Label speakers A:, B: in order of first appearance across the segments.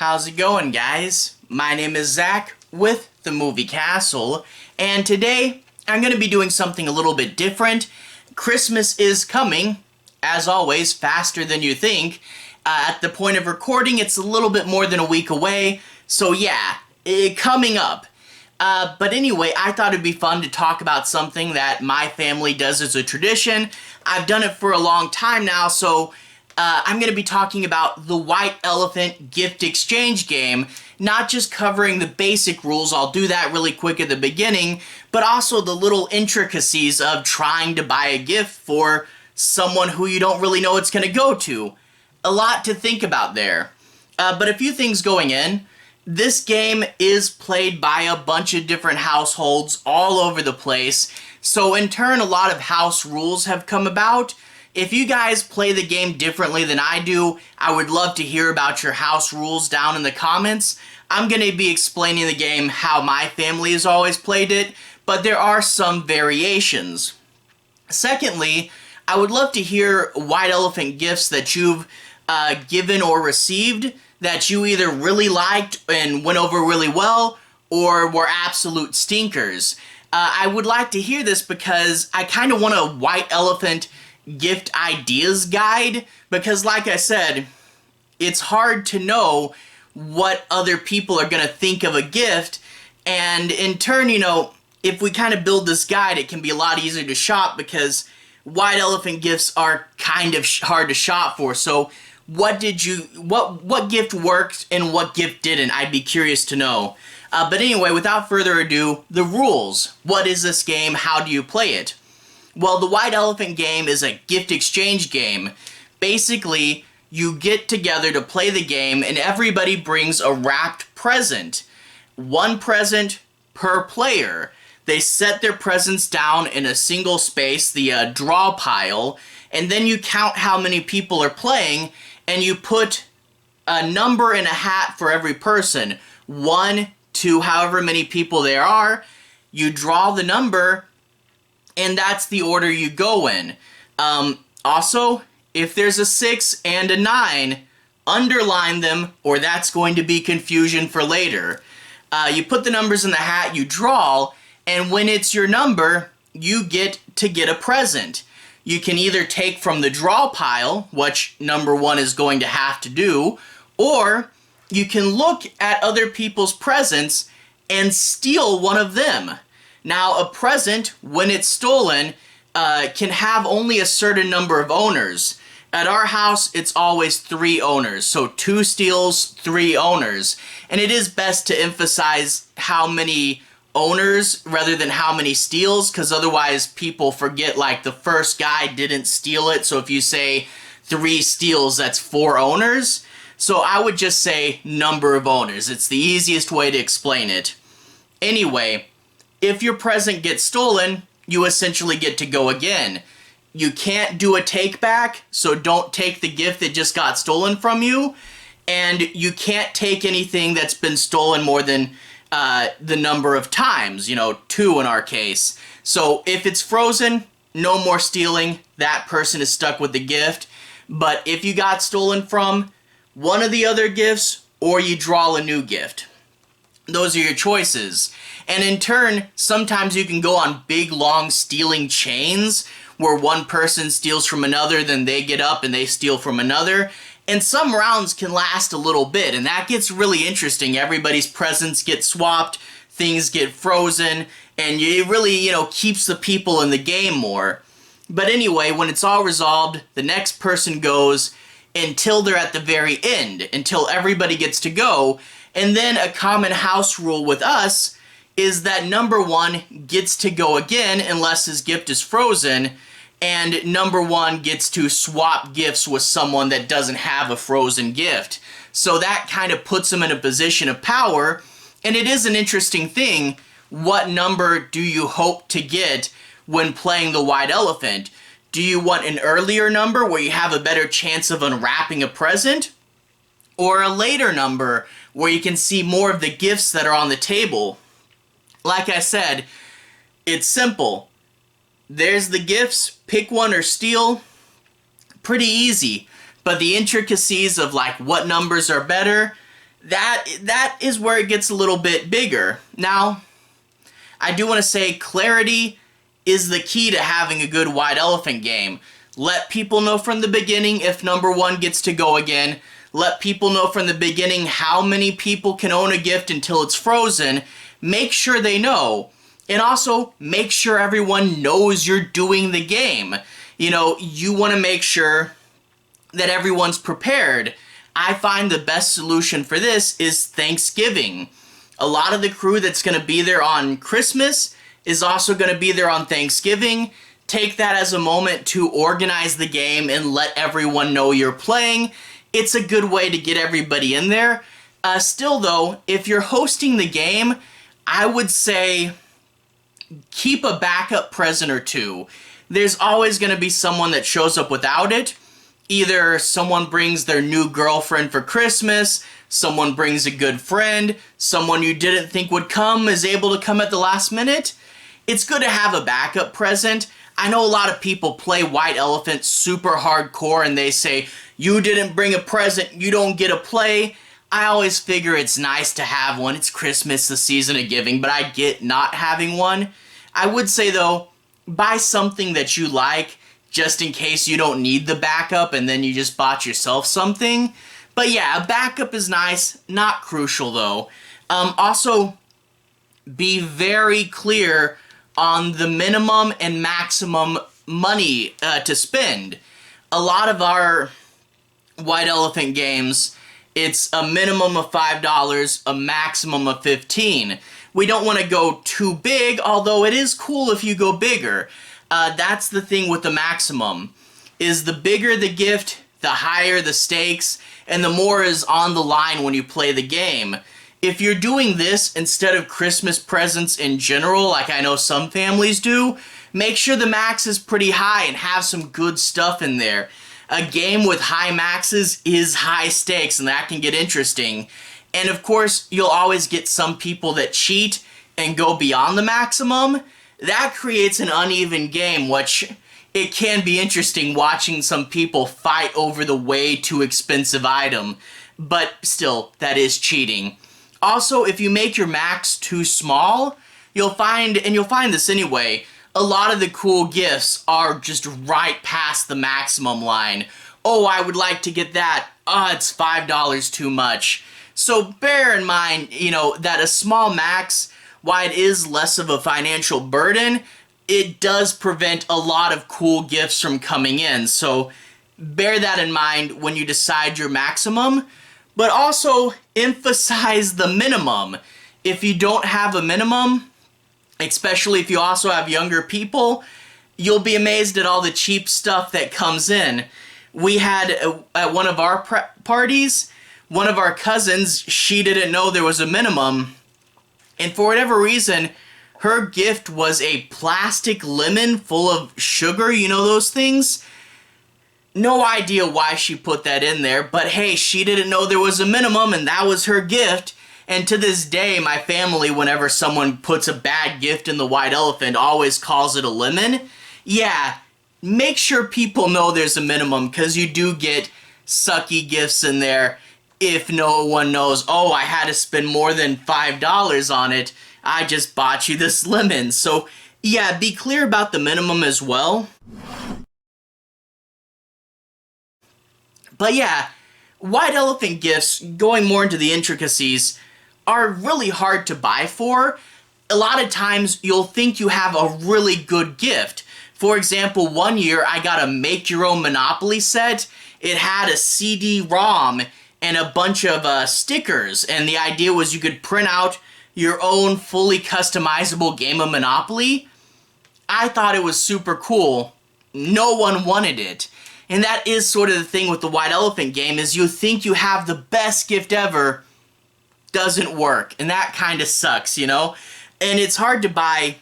A: How's it going, guys? My name is Zach with the Movie Castle, and today I'm going to be doing something a little bit different. Christmas is coming, as always, faster than you think. At the point of recording, it's a little bit more than a week away, so yeah, coming up. But anyway, I thought it'd be fun to talk about something that my family does as a tradition. I've done it for a long time now, so I'm going to be talking about the White Elephant Gift Exchange game, not just covering the basic rules, I'll do that really quick at the beginning, but also the little intricacies of trying to buy a gift for someone who you don't really know it's going to go to. A lot to think about there. But a few things going in. This game is played by a bunch of different households all over the place, so in turn a lot of house rules have come about. If you guys play the game differently than I do, I would love to hear about your house rules down in the comments. I'm going to be explaining the game how my family has always played it, but there are some variations. Secondly, I would love to hear White Elephant gifts that you've given or received that you either really liked and went over really well, or were absolute stinkers. I would like to hear this because I kind of want a White Elephant gift ideas guide, because like I said, it's hard to know what other people are going to think of a gift, and in turn, if we kind of build this guide, it can be a lot easier to shop because White Elephant gifts are kind of hard to shop for. So what gift worked and what gift didn't? I'd be curious to know. But anyway, without further ado, the rules. What is this game? How do you play it? Well, the White Elephant game is a gift exchange game. Basically, you get together to play the game and everybody brings a wrapped present. One present per player. They set their presents down in a single space, the draw pile, and then you count how many people are playing, and you put a number in a hat for every person. 1 to however many people there are. You draw the number, and that's the order you go in. Also, if there's a 6 and a 9, underline them, or that's going to be confusion for later. You put the numbers in the hat, you draw, and when it's your number, you get to get a present. You can either take from the draw pile, which number 1 is going to have to do, or you can look at other people's presents and steal one of them. Now, a present, when it's stolen, can have only a certain number of owners. At our house, it's always 3 owners, so 2 steals, 3 owners. And it is best to emphasize how many owners rather than how many steals, because otherwise people forget, like, the first guy didn't steal it, so if you say 3 steals, that's 4 owners. So I would just say number of owners. It's the easiest way to explain it. Anyway, if your present gets stolen, you essentially get to go again. You can't do a take back, so don't take the gift that just got stolen from you, and you can't take anything that's been stolen more than the number of times, 2 in our case. So if it's frozen, no more stealing, that person is stuck with the gift. But if you got stolen from one of the other gifts, or you draw a new gift. Those are your choices. And in turn, sometimes you can go on big, long stealing chains where one person steals from another, then they get up and they steal from another. And some rounds can last a little bit, and that gets really interesting. Everybody's presents get swapped, things get frozen, and it really, keeps the people in the game more. But anyway, when it's all resolved, the next person goes until they're at the very end, until everybody gets to go. And then a common house rule with us is that number 1 gets to go again unless his gift is frozen, and number 1 gets to swap gifts with someone that doesn't have a frozen gift. So that kind of puts him in a position of power, and it is an interesting thing. What number do you hope to get when playing the White Elephant? Do you want an earlier number where you have a better chance of unwrapping a present? Or a later number where you can see more of the gifts that are on the table? Like I said, it's simple. There's the gifts, pick one or steal. Pretty easy. But the intricacies of like what numbers are better, that is where it gets a little bit bigger. Now, I do want to say clarity is the key to having a good white elephant game. Let people know from the beginning if number one gets to go again. Let people know from the beginning how many people can own a gift until it's frozen. Make sure they know. And also, make sure everyone knows you're doing the game. You know, you want to make sure that everyone's prepared. I find the best solution for this is Thanksgiving. A lot of the crew that's going to be there on Christmas is also going to be there on Thanksgiving. Take that as a moment to organize the game and let everyone know you're playing. It's a good way to get everybody in there. Still though, if you're hosting the game, I would say keep a backup present or two. There's always going to be someone that shows up without it. Either someone brings their new girlfriend for Christmas, someone brings a good friend, someone you didn't think would come is able to come at the last minute. It's good to have a backup present. I know a lot of people play White Elephant super hardcore and they say, you didn't bring a present, you don't get a play. I always figure it's nice to have one. It's Christmas, the season of giving, but I get not having one. I would say though, buy something that you like, just in case you don't need the backup and then you just bought yourself something. But yeah, a backup is nice, not crucial though. Also, be very clear on the minimum and maximum money to spend. A lot of our White Elephant games, it's a minimum of $5, a maximum of $15. We don't want to go too big, although it is cool if you go bigger. That's the thing with the maximum, is the bigger the gift, the higher the stakes, and the more is on the line when you play the game. If you're doing this instead of Christmas presents in general, like I know some families do, make sure the max is pretty high and have some good stuff in there. A game with high maxes is high stakes, and that can get interesting. And of course, you'll always get some people that cheat and go beyond the maximum. That creates an uneven game, which it can be interesting watching some people fight over the way too expensive item. But still, that is cheating. Also, if you make your max too small, you'll find this anyway, a lot of the cool gifts are just right past the maximum line. Oh, I would like to get that. It's $5 too much. So bear in mind, that a small max, while it is less of a financial burden, it does prevent a lot of cool gifts from coming in. So bear that in mind when you decide your maximum, but also emphasize the minimum. If you don't have a minimum, especially if you also have younger people, you'll be amazed at all the cheap stuff that comes in. We had, at one of our parties, one of our cousins, she didn't know there was a minimum, and for whatever reason, her gift was a plastic lemon full of sugar, you know those things? No idea why she put that in there, but hey, she didn't know there was a minimum and that was her gift. And to this day, my family, whenever someone puts a bad gift in the White Elephant, always calls it a lemon. Yeah, make sure people know there's a minimum, because you do get sucky gifts in there if no one knows, oh, I had to spend more than $5 on it. I just bought you this lemon. So yeah, be clear about the minimum as well. But yeah, White Elephant gifts, going more into the intricacies, are really hard to buy for. A lot of times you'll think you have a really good gift. For example, one year I got a make your own Monopoly set. It had a CD-ROM and a bunch of stickers, and the idea was you could print out your own fully customizable game of Monopoly. I thought it was super cool. No one wanted it. And that is sort of the thing with the White Elephant game, is you think you have the best gift ever, doesn't work, and that kind of sucks, And it's hard to buy,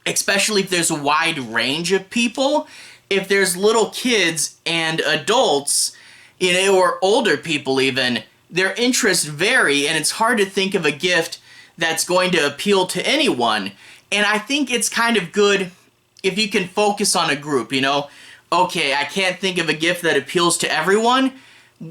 A: especially if there's a wide range of people. If there's little kids and adults, or older people even, their interests vary, and it's hard to think of a gift that's going to appeal to anyone. And I think it's kind of good if you can focus on a group, Okay, I can't think of a gift that appeals to everyone.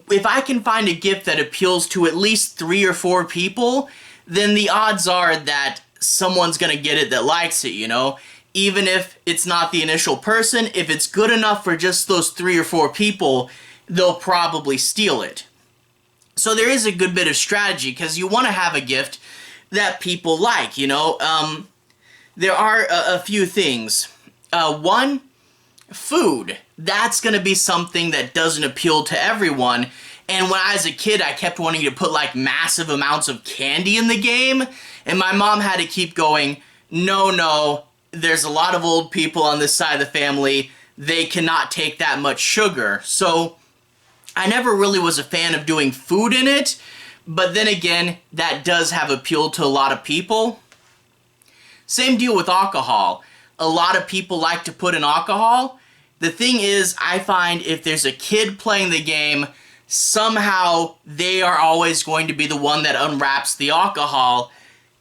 A: if I can find a gift that appeals to at least 3 or 4 people, then the odds are that someone's gonna get it that likes it, you know? Even if it's not the initial person, if it's good enough for just those 3 or 4 people, they'll probably steal it. So there is a good bit of strategy, because you want to have a gift that people like, you know? There are a few things. One, food. That's going to be something that doesn't appeal to everyone. And when I was a kid, I kept wanting to put like massive amounts of candy in the game, and my mom had to keep going, no, there's a lot of old people on this side of the family, they cannot take that much sugar. So I never really was a fan of doing food in it, but then again, that does have appeal to a lot of people. Same deal with alcohol. A lot of people like to put in alcohol. The thing is, I find if there's a kid playing the game, somehow they are always going to be the one that unwraps the alcohol,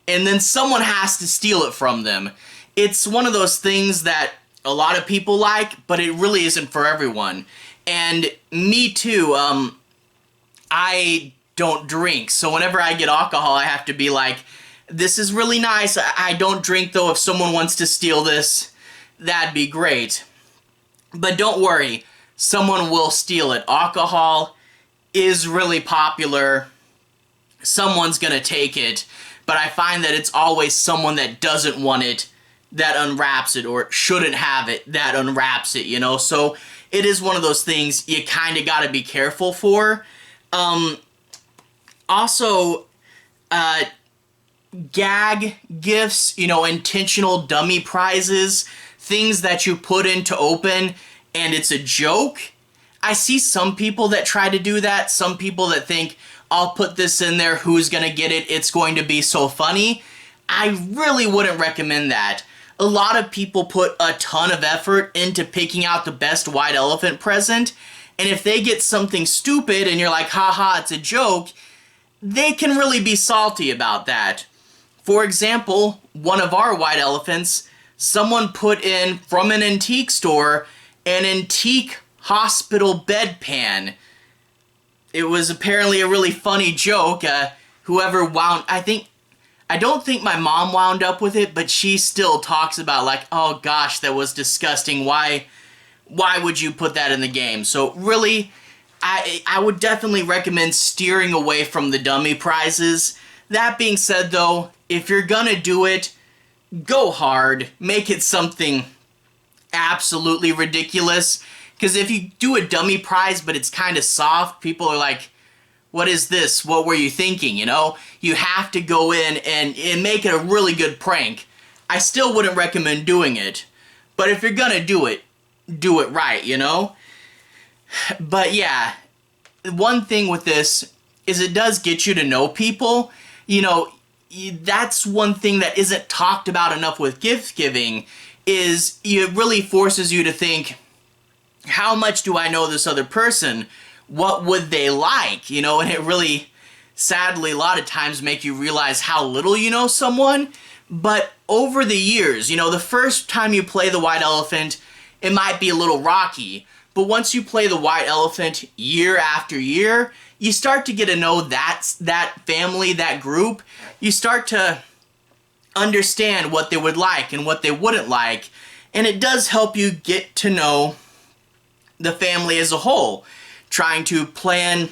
A: and then someone has to steal it from them. It's one of those things that a lot of people like, but it really isn't for everyone. And me too, I don't drink, so whenever I get alcohol, I have to be like, this is really nice, I don't drink though, if someone wants to steal this, that'd be great. But don't worry, someone will steal it. Alcohol is really popular, someone's gonna take it, but I find that it's always someone that doesn't want it that unwraps it, or shouldn't have it that unwraps it, you know? So it is one of those things you kind of got to be careful for. Also, gag gifts, you know, intentional dummy prizes, things that you put in to open and it's a joke. I see some people that try to do that, some people that think, I'll put this in there, who's gonna get it, it's going to be so funny. I really wouldn't recommend that. A lot of people put a ton of effort into picking out the best white elephant present, and if they get something stupid and you're like, haha, it's a joke, they can really be salty about that. For example, one of our white elephants, someone put in from an antique store an antique hospital bedpan. It was apparently a really funny joke. I don't think my mom wound up with it, but she still talks about like, oh gosh, that was disgusting. Why would you put that in the game? So really, I would definitely recommend steering away from the dummy prizes. That being said though, if you're gonna do it, go hard. Make it something absolutely ridiculous. Because if you do a dummy prize but it's kind of soft, people are like, what is this? What were you thinking, you know? You have to go in and make it a really good prank. I still wouldn't recommend doing it. But if you're gonna do it right, you know? But yeah, one thing with this is it does get you to know people. You know, that's one thing that isn't talked about enough with gift giving, is it really forces you to think, how much do I know this other person? What would they like? You know, and it really, sadly, a lot of times make you realize how little you know someone. But over the years, you know, the first time you play the white elephant, it might be a little rocky. But once you play the white elephant year after year, you start to get to know that family, that group. You start to understand what they would like and what they wouldn't like. And it does help you get to know the family as a whole, trying to plan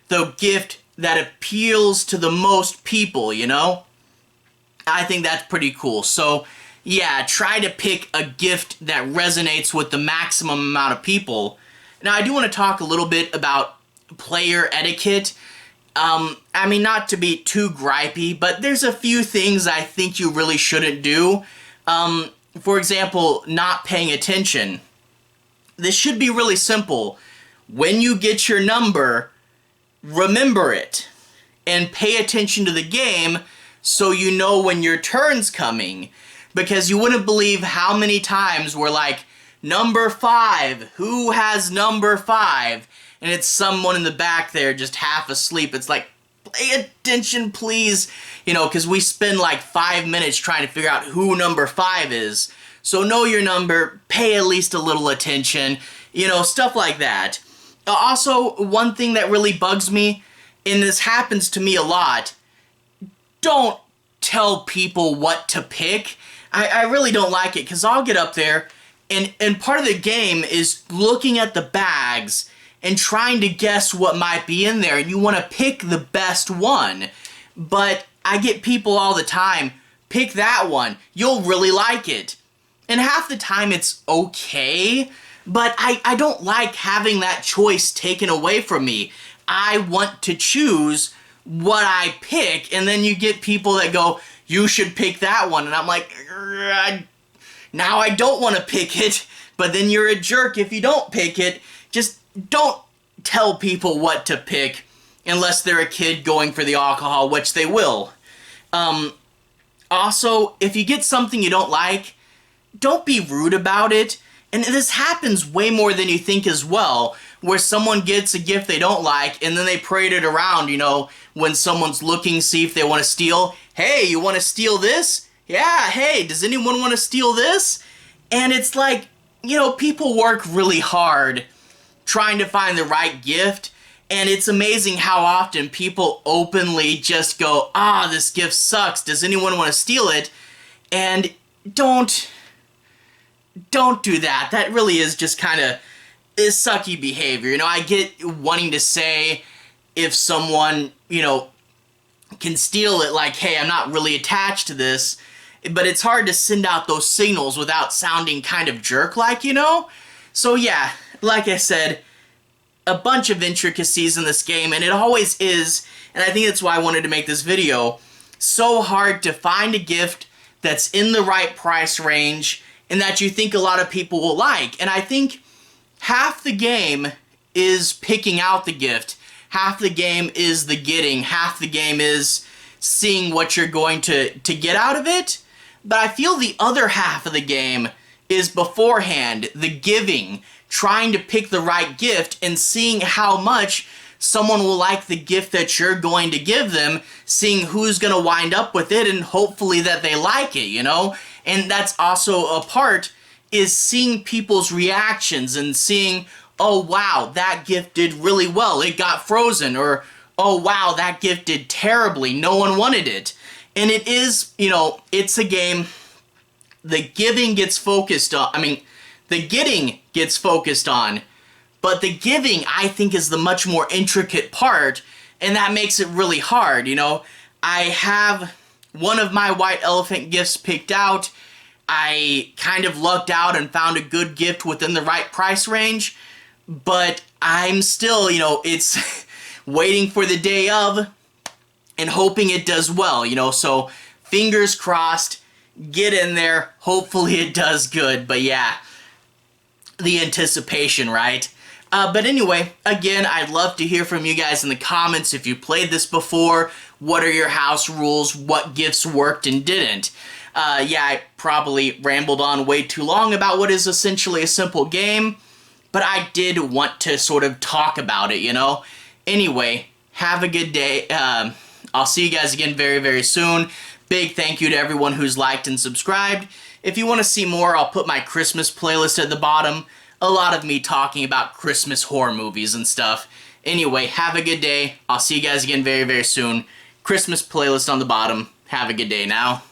A: the gift that appeals to the most people, you know? I think that's pretty cool. So, yeah, try to pick a gift that resonates with the maximum amount of people. Now, I do want to talk a little bit about player etiquette. I mean, not to be too gripey, but there's a few things I think you really shouldn't do. For example, not paying attention. This should be really simple. When you get your number, remember it and pay attention to the game so you know when your turn's coming. Because you wouldn't believe how many times we're like, number 5, who has number 5? And it's someone in the back there just half asleep. It's like, pay attention please. You know, because we spend like 5 minutes trying to figure out who number 5 is. So know your number, pay at least a little attention, you know, stuff like that. Also, one thing that really bugs me, and this happens to me a lot, don't tell people what to pick. I really don't like it, because I'll get up there, and part of the game is looking at the bags and trying to guess what might be in there, and you want to pick the best one. But I get people all the time, pick that one, you'll really like it. And half the time it's okay, but I don't like having that choice taken away from me. I want to choose what I pick, and then you get people that go, you should pick that one, and I'm like, now I don't want to pick it, but then you're a jerk if you don't pick it. Just don't tell people what to pick unless they're a kid going for the alcohol, which they will. Also, if you get something you don't like, don't be rude about it. And this happens way more than you think as well, where someone gets a gift they don't like and then they parade it around, you know, when someone's looking, see if they want to steal. Hey, you want to steal this? Yeah, hey, does anyone want to steal this? And it's like, you know, people work really hard trying to find the right gift, and it's amazing how often people openly just go, this gift sucks, does anyone want to steal it? And don't do that. That really is just kind of is sucky behavior. You know, I get wanting to say if someone, you know, can steal it, like, hey, I'm not really attached to this, but it's hard to send out those signals without sounding kind of jerk-like, you know? So yeah, like I said, a bunch of intricacies in this game, and it always is, and I think that's why I wanted to make this video, so hard to find a gift that's in the right price range and that you think a lot of people will like. And I think half the game is picking out the gift, half the game is the getting, half the game is seeing what you're going to get out of it. But I feel the other half of the game is beforehand, the giving, trying to pick the right gift and seeing how much someone will like the gift that you're going to give them, seeing who's going to wind up with it and hopefully that they like it, you know? And that's also a part, is seeing people's reactions and seeing, oh wow, that gift did really well, it got frozen, or oh wow, that gift did terribly, no one wanted it. And it is, you know, it's a game, the giving gets focused on, the getting gets focused on, but the giving, I think, is the much more intricate part, and that makes it really hard, you know? I have one of my white elephant gifts picked out. I kind of lucked out and found a good gift within the right price range, but I'm still, you know, it's waiting for the day of and hoping it does well, you know? So fingers crossed, get in there, hopefully it does good, but yeah, the anticipation, right? But anyway, again, I'd love to hear from you guys in the comments if you played this before. What are your house rules? What gifts worked and didn't? Yeah, I probably rambled on way too long about what is essentially a simple game, but I did want to sort of talk about it, you know? Anyway, have a good day. I'll see you guys again very, very soon. Big thank you to everyone who's liked and subscribed. If you want to see more, I'll put my Christmas playlist at the bottom. A lot of me talking about Christmas horror movies and stuff. Anyway, have a good day. I'll see you guys again very, very soon. Christmas playlist on the bottom. Have a good day now.